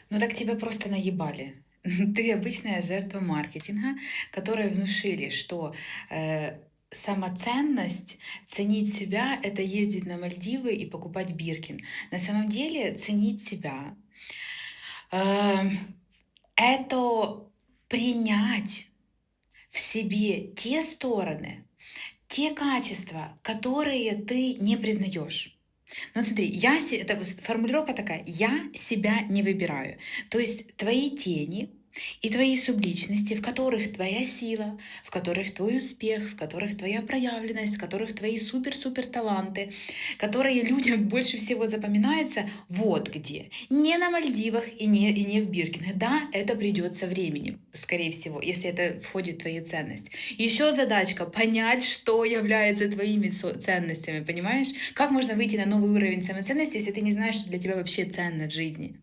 Ну так тебя просто наебали. Ты обычная жертва маркетинга, которые внушили, что самоценность, ценить себя — это ездить на Мальдивы и покупать Биркин. На самом деле ценить себя это принять в себе те стороны, те качества, которые ты не признаешь. Ну смотри, это формулировка такая: я себя не выбираю. То есть твои тени и твои субличности, в которых твоя сила, в которых твой успех, в которых твоя проявленность, в которых твои супер-супер таланты, которые людям больше всего запоминаются, вот где. Не на Мальдивах и не в Биркине. Да, это придет со временем, скорее всего, если это входит в твою ценность. Еще задачка — понять, что является твоими ценностями, понимаешь? Как можно выйти на новый уровень самоценности, если ты не знаешь, что для тебя вообще ценно в жизни?